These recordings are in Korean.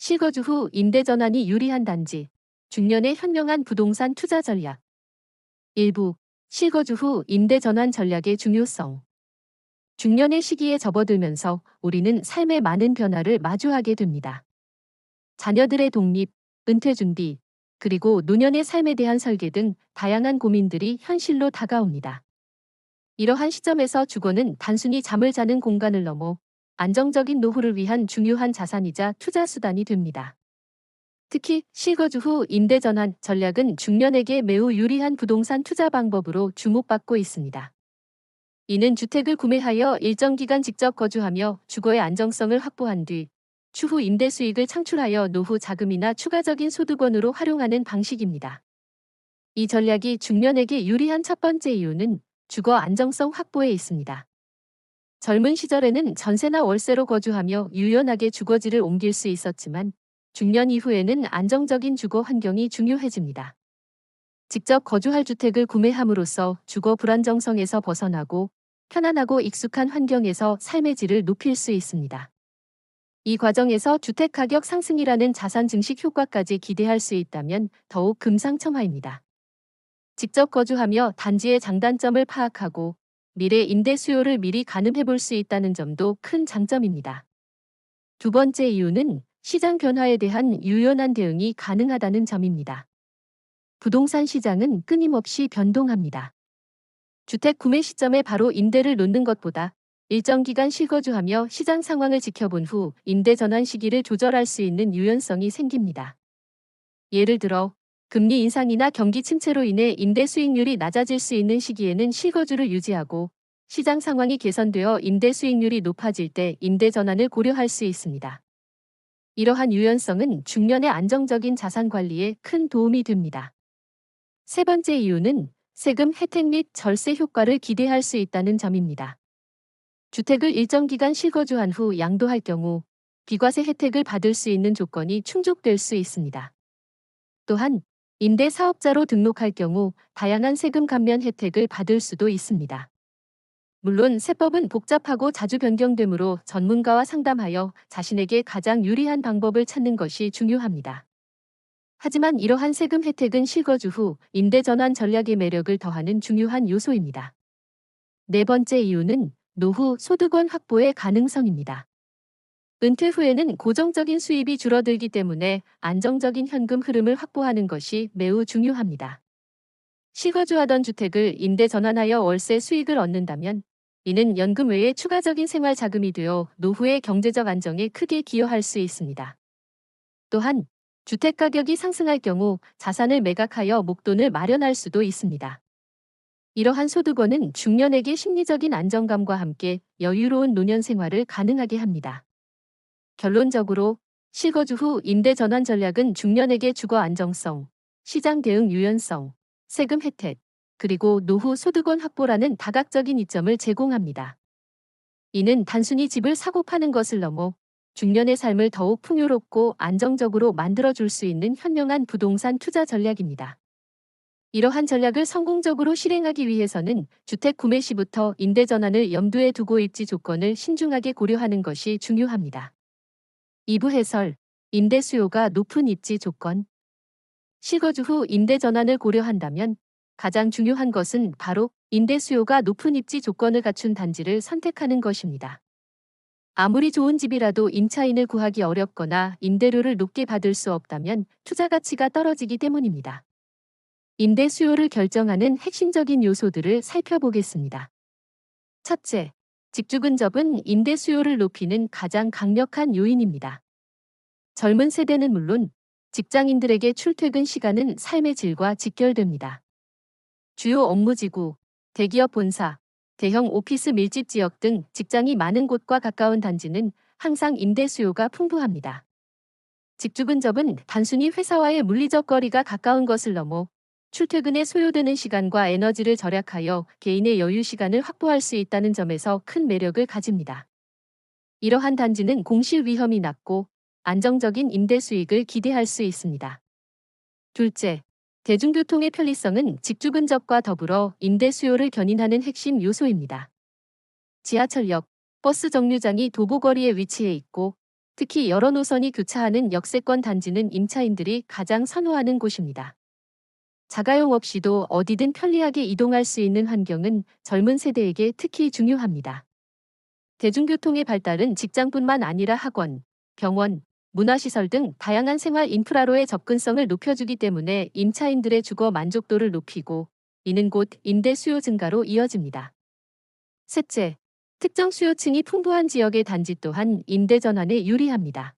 실거주 후 임대 전환이 유리한 단지, 중년의 현명한 부동산 투자 전략. 일부, 실거주 후 임대 전환 전략의 중요성. 중년의 시기에 접어들면서 우리는 삶의 많은 변화를 마주하게 됩니다. 자녀들의 독립, 은퇴 준비, 그리고 노년의 삶에 대한 설계 등 다양한 고민들이 현실로 다가옵니다. 이러한 시점에서 주거는 단순히 잠을 자는 공간을 넘어 안정적인 노후를 위한 중요한 자산이자 투자 수단이 됩니다. 특히 실거주 후 임대 전환 전략은 중년에게 매우 유리한 부동산 투자 방법으로 주목받고 있습니다. 이는 주택을 구매하여 일정 기간 직접 거주하며 주거의 안정성을 확보한 뒤 추후 임대 수익을 창출하여 노후 자금이나 추가적인 소득원으로 활용하는 방식입니다. 이 전략이 중년에게 유리한 첫 번째 이유는 주거 안정성 확보에 있습니다. 젊은 시절에는 전세나 월세로 거주하며 유연하게 주거지를 옮길 수 있었지만 중년 이후에는 안정적인 주거 환경이 중요해집니다. 직접 거주할 주택을 구매함으로써 주거 불안정성에서 벗어나고 편안하고 익숙한 환경에서 삶의 질을 높일 수 있습니다. 이 과정에서 주택 가격 상승이라는 자산 증식 효과까지 기대할 수 있다면 더욱 금상첨화입니다. 직접 거주하며 단지의 장단점을 파악하고 미래 임대 수요를 미리 가늠해 볼 수 있다는 점도 큰 장점입니다. 두 번째 이유는 시장 변화에 대한 유연한 대응이 가능하다는 점입니다. 부동산 시장은 끊임없이 변동합니다. 주택 구매 시점에 바로 임대를 놓는 것보다 일정 기간 실거주하며 시장 상황을 지켜본 후 임대 전환 시기를 조절할 수 있는 유연성이 생깁니다. 예를 들어 금리 인상이나 경기 침체로 인해 임대 수익률이 낮아질 수 있는 시기에는 실거주를 유지하고 시장 상황이 개선되어 임대 수익률이 높아질 때 임대 전환을 고려할 수 있습니다. 이러한 유연성은 중년의 안정적인 자산 관리에 큰 도움이 됩니다. 세 번째 이유는 세금 혜택 및 절세 효과를 기대할 수 있다는 점입니다. 주택을 일정 기간 실거주한 후 양도할 경우 비과세 혜택을 받을 수 있는 조건이 충족될 수 있습니다. 또한 임대 사업자로 등록할 경우 다양한 세금 감면 혜택을 받을 수도 있습니다. 물론 세법은 복잡하고 자주 변경되므로 전문가와 상담하여 자신에게 가장 유리한 방법을 찾는 것이 중요합니다. 하지만 이러한 세금 혜택은 실거주 후 임대 전환 전략의 매력을 더하는 중요한 요소입니다. 네 번째 이유는 노후 소득원 확보의 가능성입니다. 은퇴 후에는 고정적인 수입이 줄어들기 때문에 안정적인 현금 흐름을 확보하는 것이 매우 중요합니다. 실거주하던 주택을 임대 전환하여 월세 수익을 얻는다면 이는 연금 외에 추가적인 생활 자금이 되어 노후의 경제적 안정에 크게 기여할 수 있습니다. 또한 주택 가격이 상승할 경우 자산을 매각하여 목돈을 마련할 수도 있습니다. 이러한 소득원은 중년에게 심리적인 안정감과 함께 여유로운 노년 생활을 가능하게 합니다. 결론적으로 실거주 후 임대 전환 전략은 중년에게 주거 안정성, 시장 대응 유연성, 세금 혜택, 그리고 노후 소득원 확보라는 다각적인 이점을 제공합니다. 이는 단순히 집을 사고 파는 것을 넘어 중년의 삶을 더욱 풍요롭고 안정적으로 만들어줄 수 있는 현명한 부동산 투자 전략입니다. 이러한 전략을 성공적으로 실행하기 위해서는 주택 구매 시부터 임대 전환을 염두에 두고 입지 조건을 신중하게 고려하는 것이 중요합니다. 2부 해설, 임대 수요가 높은 입지 조건. 실거주 후 임대 전환을 고려한다면 가장 중요한 것은 바로 임대 수요가 높은 입지 조건을 갖춘 단지를 선택하는 것입니다. 아무리 좋은 집이라도 임차인을 구하기 어렵거나 임대료를 높게 받을 수 없다면 투자 가치가 떨어지기 때문입니다. 임대 수요를 결정하는 핵심적인 요소들을 살펴보겠습니다. 첫째, 직주 근접은 임대 수요를 높이는 가장 강력한 요인입니다. 젊은 세대는 물론 직장인들에게 출퇴근 시간은 삶의 질과 직결됩니다. 주요 업무지구, 대기업 본사, 대형 오피스 밀집 지역 등 직장이 많은 곳과 가까운 단지는 항상 임대 수요가 풍부합니다. 직주 근접은 단순히 회사와의 물리적 거리가 가까운 것을 넘어 출퇴근에 소요되는 시간과 에너지를 절약하여 개인의 여유 시간을 확보할 수 있다는 점에서 큰 매력을 가집니다. 이러한 단지는 공실 위험이 낮고 안정적인 임대 수익을 기대할 수 있습니다. 둘째, 대중교통의 편리성은 직주 근접과 더불어 임대 수요를 견인하는 핵심 요소입니다. 지하철역, 버스 정류장이 도보거리에 위치해 있고 특히 여러 노선이 교차하는 역세권 단지는 임차인들이 가장 선호하는 곳입니다. 자가용 없이도 어디든 편리하게 이동할 수 있는 환경은 젊은 세대에게 특히 중요합니다. 대중교통의 발달은 직장뿐만 아니라 학원, 병원, 문화시설 등 다양한 생활 인프라로의 접근성을 높여주기 때문에 임차인들의 주거 만족도를 높이고 이는 곧 임대 수요 증가로 이어집니다. 셋째, 특정 수요층이 풍부한 지역의 단지 또한 임대 전환에 유리합니다.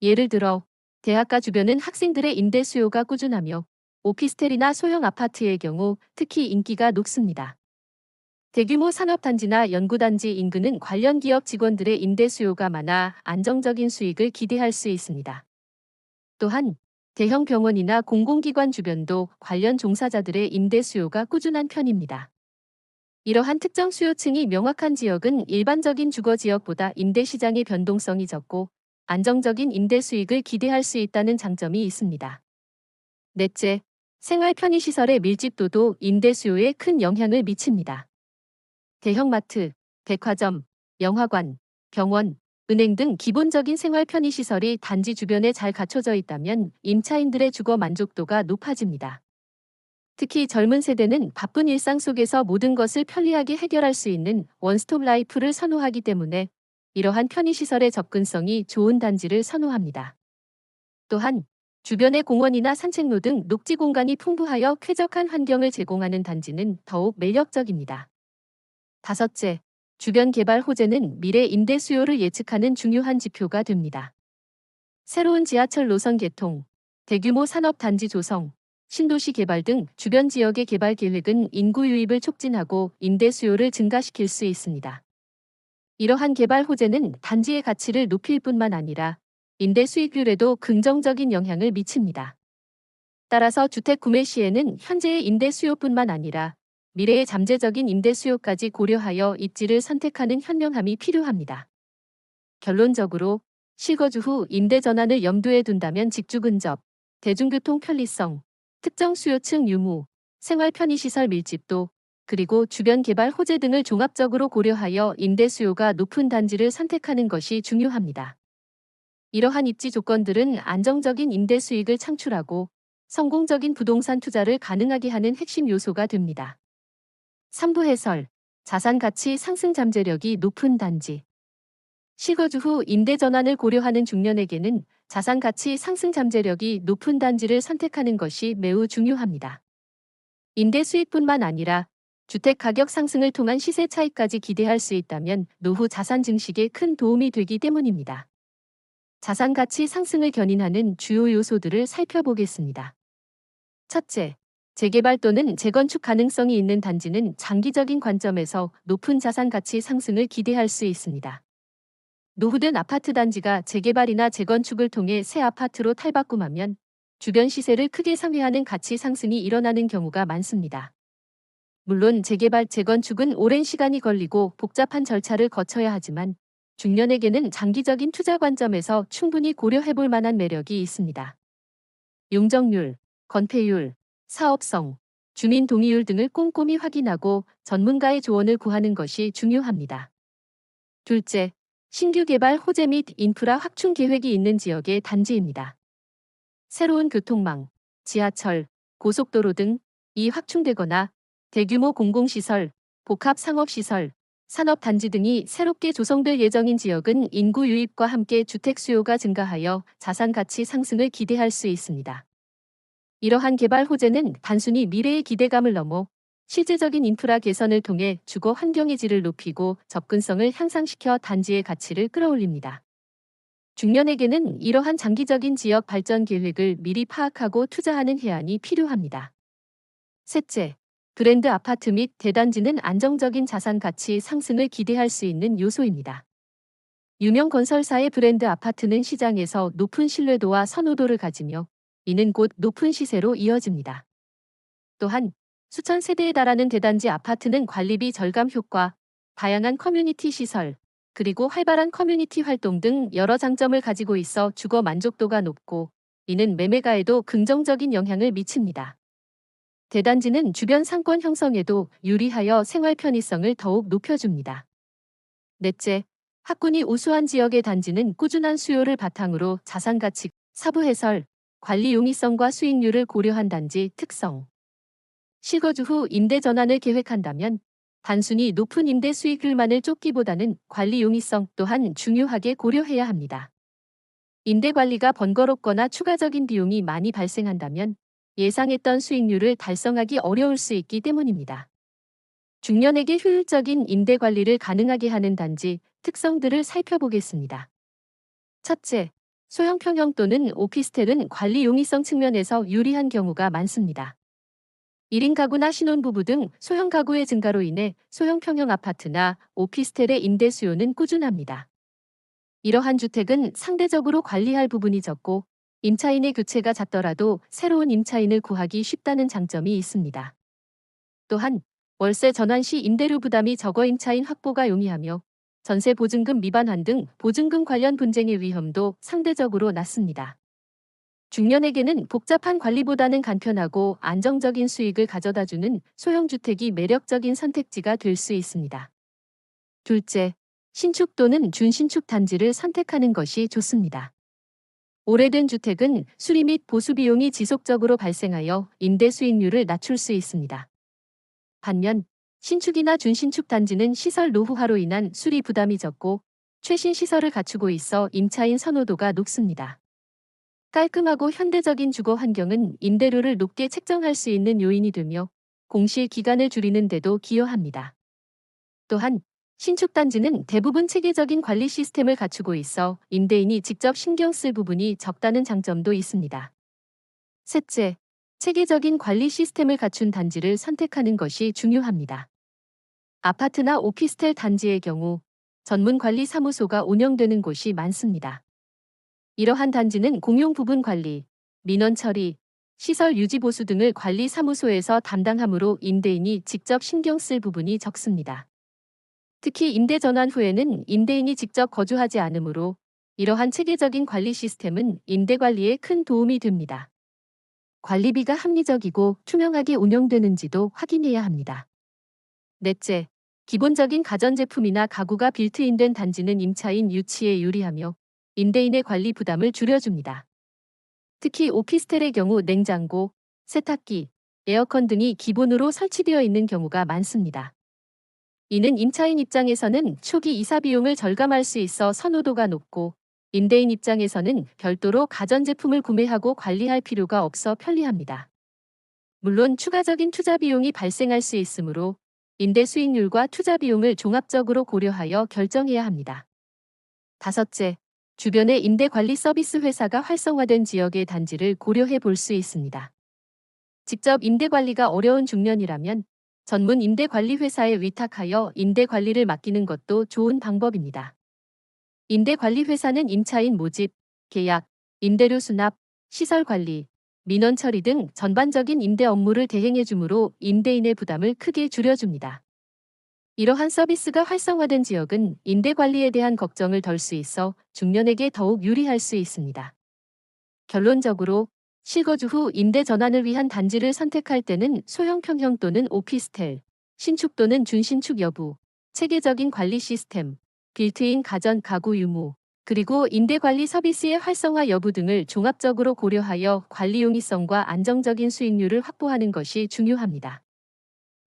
예를 들어 대학가 주변은 학생들의 임대 수요가 꾸준하며 오피스텔이나 소형 아파트의 경우 특히 인기가 높습니다. 대규모 산업단지나 연구단지 인근은 관련 기업 직원들의 임대 수요가 많아 안정적인 수익을 기대할 수 있습니다. 또한 대형 병원이나 공공기관 주변도 관련 종사자들의 임대 수요가 꾸준한 편입니다. 이러한 특정 수요층이 명확한 지역은 일반적인 주거 지역보다 임대 시장의 변동성이 적고 안정적인 임대 수익을 기대할 수 있다는 장점이 있습니다. 넷째, 생활 편의시설의 밀집도도 임대 수요에 큰 영향을 미칩니다. 대형마트, 백화점, 영화관, 병원, 은행 등 기본적인 생활 편의시설이 단지 주변에 잘 갖춰져 있다면 임차인들의 주거 만족도가 높아집니다. 특히 젊은 세대는 바쁜 일상 속에서 모든 것을 편리하게 해결할 수 있는 원스톱 라이프를 선호하기 때문에 이러한 편의시설의 접근성이 좋은 단지를 선호합니다. 또한 주변의 공원이나 산책로 등 녹지 공간이 풍부하여 쾌적한 환경을 제공하는 단지는 더욱 매력적입니다. 다섯째, 주변 개발 호재는 미래 임대 수요를 예측하는 중요한 지표가 됩니다. 새로운 지하철 노선 개통, 대규모 산업 단지 조성, 신도시 개발 등 주변 지역의 개발 계획은 인구 유입을 촉진하고 임대 수요를 증가시킬 수 있습니다. 이러한 개발 호재는 단지의 가치를 높일 뿐만 아니라 임대 수익률에도 긍정적인 영향을 미칩니다. 따라서 주택 구매 시에는 현재의 임대 수요뿐만 아니라 미래의 잠재적인 임대 수요까지 고려하여 입지를 선택하는 현명함이 필요합니다. 결론적으로 실거주 후 임대 전환을 염두에 둔다면 직주 근접, 대중교통 편리성, 특정 수요층 유무, 생활 편의시설 밀집도, 그리고 주변 개발 호재 등을 종합적으로 고려하여 임대 수요가 높은 단지를 선택하는 것이 중요합니다. 이러한 입지 조건들은 안정적인 임대 수익을 창출하고 성공적인 부동산 투자를 가능하게 하는 핵심 요소가 됩니다. 3부 해설, 자산 가치 상승 잠재력이 높은 단지. 실거주 후 임대 전환을 고려하는 중년에게는 자산 가치 상승 잠재력이 높은 단지를 선택하는 것이 매우 중요합니다. 임대 수익뿐만 아니라 주택 가격 상승을 통한 시세 차익까지 기대할 수 있다면 노후 자산 증식에 큰 도움이 되기 때문입니다. 자산 가치 상승을 견인하는 주요 요소들을 살펴보겠습니다. 첫째, 재개발 또는 재건축 가능성이 있는 단지는 장기적인 관점에서 높은 자산 가치 상승을 기대할 수 있습니다. 노후된 아파트 단지가 재개발이나 재건축을 통해 새 아파트로 탈바꿈하면 주변 시세를 크게 상회하는 가치 상승이 일어나는 경우가 많습니다. 물론 재개발, 재건축은 오랜 시간이 걸리고 복잡한 절차를 거쳐야 하지만 중년에게는 장기적인 투자 관점에서 충분히 고려해 볼 만한 매력이 있습니다. 용적률, 건폐율, 사업성, 주민 동의율 등을 꼼꼼히 확인하고 전문가의 조언을 구하는 것이 중요합니다. 둘째, 신규 개발 호재 및 인프라 확충 계획이 있는 지역의 단지입니다. 새로운 교통망, 지하철, 고속도로 등이 확충되거나 대규모 공공시설, 복합 상업시설, 산업단지 등이 새롭게 조성될 예정인 지역은 인구 유입과 함께 주택 수요가 증가하여 자산 가치 상승을 기대할 수 있습니다. 이러한 개발 호재는 단순히 미래의 기대감을 넘어 실제적인 인프라 개선을 통해 주거 환경의 질을 높이고 접근성을 향상시켜 단지의 가치를 끌어올립니다. 중년에게는 이러한 장기적인 지역 발전 계획을 미리 파악하고 투자하는 해안이 필요합니다. 셋째, 브랜드 아파트 및 대단지는 안정적인 자산 가치 상승을 기대할 수 있는 요소입니다. 유명 건설사의 브랜드 아파트는 시장에서 높은 신뢰도와 선호도를 가지며 이는 곧 높은 시세로 이어집니다. 또한 수천 세대에 달하는 대단지 아파트는 관리비 절감 효과, 다양한 커뮤니티 시설, 그리고 활발한 커뮤니티 활동 등 여러 장점을 가지고 있어 주거 만족도가 높고 이는 매매가에도 긍정적인 영향을 미칩니다. 대단지는 주변 상권 형성에도 유리하여 생활 편의성을 더욱 높여줍니다. 넷째, 학군이 우수한 지역의 단지는 꾸준한 수요를 바탕으로 자산가치, 사부 해설, 관리 용이성과 수익률을 고려한 단지 특성. 실거주 후 임대 전환을 계획한다면 단순히 높은 임대 수익률만을 쫓기보다는 관리 용이성 또한 중요하게 고려해야 합니다. 임대 관리가 번거롭거나 추가적인 비용이 많이 발생한다면 예상했던 수익률을 달성하기 어려울 수 있기 때문입니다. 중년에게 효율적인 임대 관리를 가능하게 하는 단지 특성들을 살펴보겠습니다. 첫째, 소형 평형 또는 오피스텔은 관리 용이성 측면에서 유리한 경우가 많습니다. 1인 가구나 신혼부부 등 소형 가구의 증가로 인해 소형 평형 아파트나 오피스텔의 임대 수요는 꾸준합니다. 이러한 주택은 상대적으로 관리할 부분이 적고 임차인의 교체가 잦더라도 새로운 임차인을 구하기 쉽다는 장점이 있습니다. 또한 월세 전환 시 임대료 부담이 적어 임차인 확보가 용이하며 전세 보증금 미반환 등 보증금 관련 분쟁의 위험도 상대적으로 낮습니다. 중년에게는 복잡한 관리보다는 간편하고 안정적인 수익을 가져다주는 소형주택이 매력적인 선택지가 될 수 있습니다. 둘째, 신축 또는 준신축 단지를 선택하는 것이 좋습니다. 오래된 주택은 수리 및 보수 비용이 지속적으로 발생하여 임대 수익률을 낮출 수 있습니다. 반면 신축이나 준신축 단지는 시설 노후화로 인한 수리 부담이 적고 최신 시설을 갖추고 있어 임차인 선호도가 높습니다. 깔끔하고 현대적인 주거 환경은 임대료를 높게 책정할 수 있는 요인이 되며 공실 기간을 줄이는 데도 기여합니다. 또한 신축 단지는 대부분 체계적인 관리 시스템을 갖추고 있어 임대인이 직접 신경 쓸 부분이 적다는 장점도 있습니다. 셋째, 체계적인 관리 시스템을 갖춘 단지를 선택하는 것이 중요합니다. 아파트나 오피스텔 단지의 경우 전문 관리 사무소가 운영되는 곳이 많습니다. 이러한 단지는 공용 부분 관리, 민원 처리, 시설 유지 보수 등을 관리 사무소에서 담당하므로 임대인이 직접 신경 쓸 부분이 적습니다. 특히 임대 전환 후에는 임대인이 직접 거주하지 않으므로 이러한 체계적인 관리 시스템은 임대 관리에 큰 도움이 됩니다. 관리비가 합리적이고 투명하게 운영되는지도 확인해야 합니다. 넷째, 기본적인 가전제품이나 가구가 빌트인된 단지는 임차인 유치에 유리하며 임대인의 관리 부담을 줄여줍니다. 특히 오피스텔의 경우 냉장고, 세탁기, 에어컨 등이 기본으로 설치되어 있는 경우가 많습니다. 이는 임차인 입장에서는 초기 이사 비용을 절감할 수 있어 선호도가 높고 임대인 입장에서는 별도로 가전제품을 구매하고 관리할 필요가 없어 편리합니다. 물론 추가적인 투자 비용이 발생할 수 있으므로 임대 수익률과 투자 비용을 종합적으로 고려하여 결정해야 합니다. 다섯째, 주변에 임대 관리 서비스 회사가 활성화된 지역의 단지를 고려해 볼 수 있습니다. 직접 임대 관리가 어려운 중년이라면 전문 임대 관리 회사에 위탁하여 임대 관리를 맡기는 것도 좋은 방법입니다. 임대 관리 회사는 임차인 모집, 계약, 임대료 수납, 시설 관리, 민원 처리 등 전반적인 임대 업무를 대행해 주므로 임대인의 부담을 크게 줄여줍니다. 이러한 서비스가 활성화된 지역은 임대 관리에 대한 걱정을 덜 수 있어 중년에게 더욱 유리할 수 있습니다. 결론적으로 실거주 후 임대 전환을 위한 단지를 선택할 때는 소형 평형 또는 오피스텔, 신축 또는 준신축 여부, 체계적인 관리 시스템, 빌트인 가전 가구 유무, 그리고 임대 관리 서비스의 활성화 여부 등을 종합적으로 고려하여 관리 용이성과 안정적인 수익률을 확보하는 것이 중요합니다.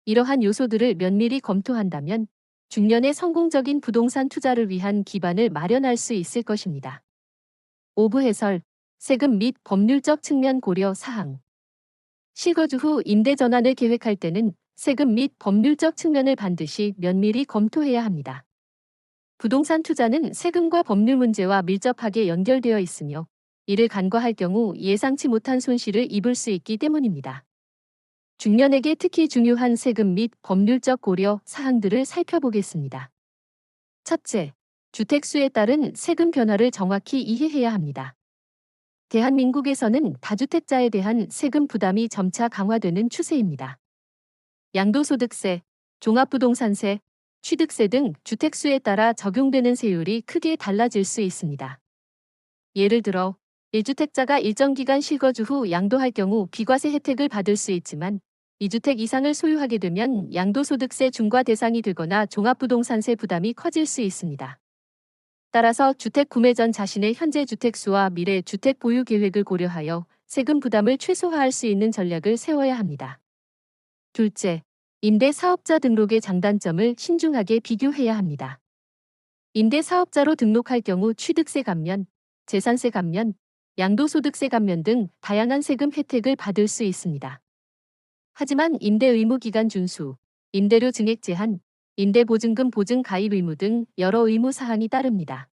이러한 요소들을 면밀히 검토한다면 중년의 성공적인 부동산 투자를 위한 기반을 마련할 수 있을 것입니다. 5부 해설, 세금 및 법률적 측면 고려 사항. 실거주 후 임대 전환을 계획할 때는 세금 및 법률적 측면을 반드시 면밀히 검토해야 합니다. 부동산 투자는 세금과 법률 문제와 밀접하게 연결되어 있으며 이를 간과할 경우 예상치 못한 손실을 입을 수 있기 때문입니다. 중년에게 특히 중요한 세금 및 법률적 고려 사항들을 살펴보겠습니다. 첫째, 주택수에 따른 세금 변화를 정확히 이해해야 합니다. 대한민국에서는 다주택자에 대한 세금 부담이 점차 강화되는 추세입니다. 양도소득세, 종합부동산세, 취득세 등 주택수에 따라 적용되는 세율이 크게 달라질 수 있습니다. 예를 들어 1주택자가 일정 기간 실거주 후 양도할 경우 비과세 혜택을 받을 수 있지만 2주택 이상을 소유하게 되면 양도소득세 중과 대상이 되거나 종합부동산세 부담이 커질 수 있습니다. 따라서 주택 구매 전 자신의 현재 주택수와 미래 주택 보유 계획을 고려하여 세금 부담을 최소화할 수 있는 전략을 세워야 합니다. 둘째, 임대 사업자 등록의 장단점을 신중하게 비교해야 합니다. 임대 사업자로 등록할 경우 취득세 감면, 재산세 감면, 양도소득세 감면 등 다양한 세금 혜택을 받을 수 있습니다. 하지만 임대 의무 기간 준수, 임대료 증액 제한, 임대보증금 보증 가입 의무 등 여러 의무 사항이 따릅니다.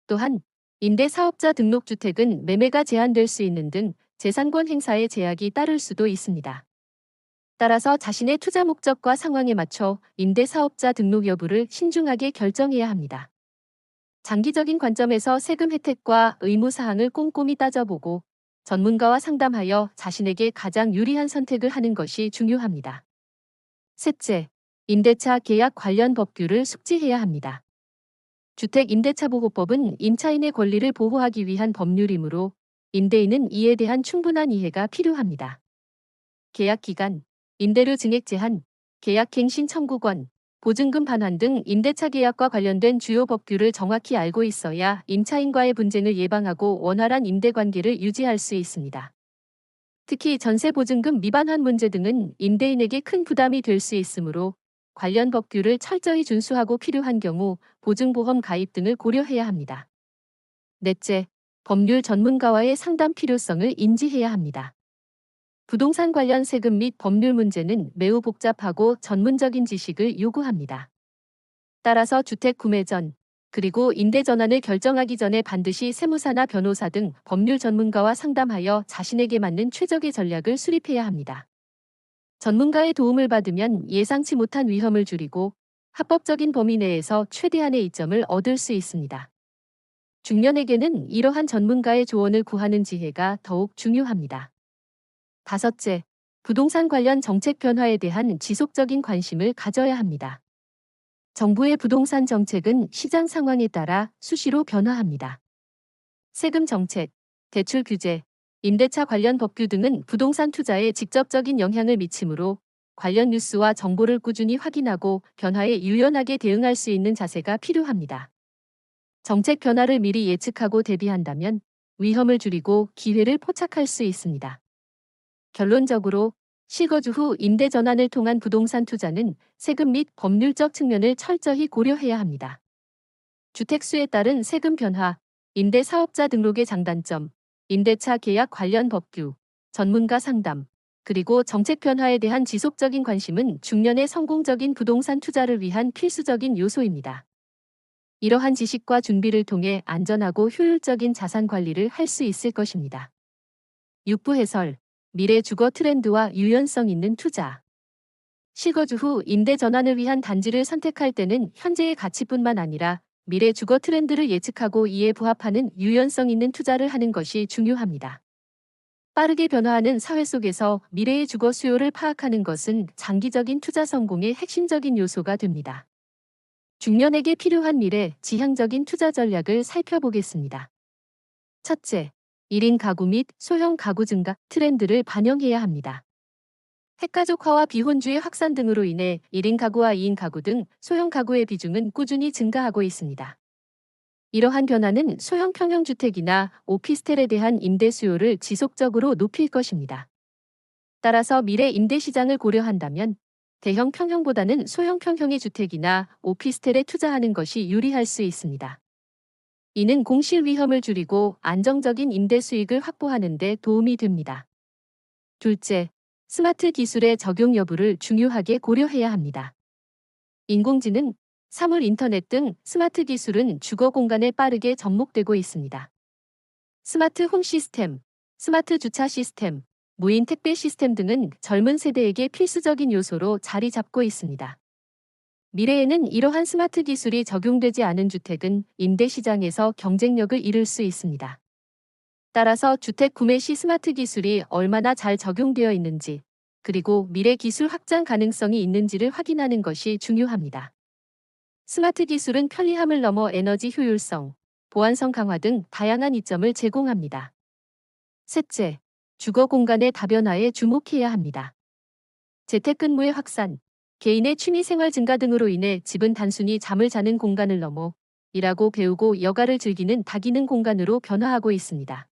또한 임대사업자 등록주택은 매매가 제한될 수 있는 등 재산권 행사에 제약이 따를 수도 있습니다. 따라서 자신의 투자 목적과 상황에 맞춰 임대사업자 등록 여부를 신중하게 결정해야 합니다. 장기적인 관점에서 세금 혜택과 의무 사항을 꼼꼼히 따져보고 전문가와 상담하여 자신에게 가장 유리한 선택을 하는 것이 중요합니다. 셋째, 임대차 계약 관련 법규를 숙지해야 합니다. 주택임대차보호법은 임차인의 권리를 보호하기 위한 법률이므로 임대인은 이에 대한 충분한 이해가 필요합니다. 계약기간, 임대료 증액 제한, 계약갱신 청구권, 보증금 반환 등 임대차 계약과 관련된 주요 법규를 정확히 알고 있어야 임차인과의 분쟁을 예방하고 원활한 임대관계를 유지할 수 있습니다. 특히 전세보증금 미반환 문제 등은 임대인에게 큰 부담이 될 수 있으므로 관련 법규를 철저히 준수하고 필요한 경우 보증보험 가입 등을 고려해야 합니다. 넷째, 법률 전문가와의 상담 필요성을 인지해야 합니다. 부동산 관련 세금 및 법률 문제는 매우 복잡하고 전문적인 지식을 요구합니다. 따라서 주택 구매 전, 그리고 임대 전환을 결정하기 전에 반드시 세무사나 변호사 등 법률 전문가와 상담하여 자신에게 맞는 최적의 전략을 수립해야 합니다. 전문가의 도움을 받으면 예상치 못한 위험을 줄이고 합법적인 범위 내에서 최대한의 이점을 얻을 수 있습니다. 중년에게는 이러한 전문가의 조언을 구하는 지혜가 더욱 중요합니다. 다섯째, 부동산 관련 정책 변화에 대한 지속적인 관심을 가져야 합니다. 정부의 부동산 정책은 시장 상황에 따라 수시로 변화합니다. 세금 정책, 대출 규제, 임대차 관련 법규 등은 부동산 투자에 직접적인 영향을 미치므로 관련 뉴스와 정보를 꾸준히 확인하고 변화에 유연하게 대응할 수 있는 자세가 필요합니다. 정책 변화를 미리 예측하고 대비한다면 위험을 줄이고 기회를 포착할 수 있습니다. 결론적으로 실거주 후 임대 전환을 통한 부동산 투자는 세금 및 법률적 측면을 철저히 고려해야 합니다. 주택수에 따른 세금 변화, 임대 사업자 등록의 장단점, 임대차 계약 관련 법규, 전문가 상담, 그리고 정책 변화에 대한 지속적인 관심은 중년의 성공적인 부동산 투자를 위한 필수적인 요소입니다. 이러한 지식과 준비를 통해 안전하고 효율적인 자산 관리를 할 수 있을 것입니다. 6부 해설, 미래 주거 트렌드와 유연성 있는 투자. 실거주 후 임대 전환을 위한 단지를 선택할 때는 현재의 가치뿐만 아니라 미래 주거 트렌드를 예측하고 이에 부합하는 유연성 있는 투자를 하는 것이 중요합니다. 빠르게 변화하는 사회 속에서 미래의 주거 수요를 파악하는 것은 장기적인 투자 성공의 핵심적인 요소가 됩니다. 중년에게 필요한 미래 지향적인 투자 전략을 살펴보겠습니다. 첫째, 1인 가구 및 소형 가구 증가 트렌드를 반영해야 합니다. 핵가족화와 비혼주의 확산 등으로 인해 1인 가구와 2인 가구 등 소형 가구의 비중은 꾸준히 증가하고 있습니다. 이러한 변화는 소형 평형주택이나 오피스텔에 대한 임대 수요를 지속적으로 높일 것입니다. 따라서 미래 임대 시장을 고려한다면 대형 평형보다는 소형 평형의 주택이나 오피스텔에 투자하는 것이 유리할 수 있습니다. 이는 공실 위험을 줄이고 안정적인 임대 수익을 확보하는 데 도움이 됩니다. 둘째, 스마트 기술의 적용 여부를 중요하게 고려해야 합니다. 인공지능, 사물 인터넷 등 스마트 기술은 주거 공간에 빠르게 접목되고 있습니다. 스마트 홈 시스템, 스마트 주차 시스템, 무인 택배 시스템 등은 젊은 세대에게 필수적인 요소로 자리 잡고 있습니다. 미래에는 이러한 스마트 기술이 적용되지 않은 주택은 임대 시장에서 경쟁력을 잃을 수 있습니다. 따라서 주택 구매 시 스마트 기술이 얼마나 잘 적용되어 있는지, 그리고 미래 기술 확장 가능성이 있는지를 확인하는 것이 중요합니다. 스마트 기술은 편리함을 넘어 에너지 효율성, 보안성 강화 등 다양한 이점을 제공합니다. 셋째, 주거 공간의 다변화에 주목해야 합니다. 재택근무의 확산, 개인의 취미 생활 증가 등으로 인해 집은 단순히 잠을 자는 공간을 넘어 일하고 배우고 여가를 즐기는 다기능 공간으로 변화하고 있습니다.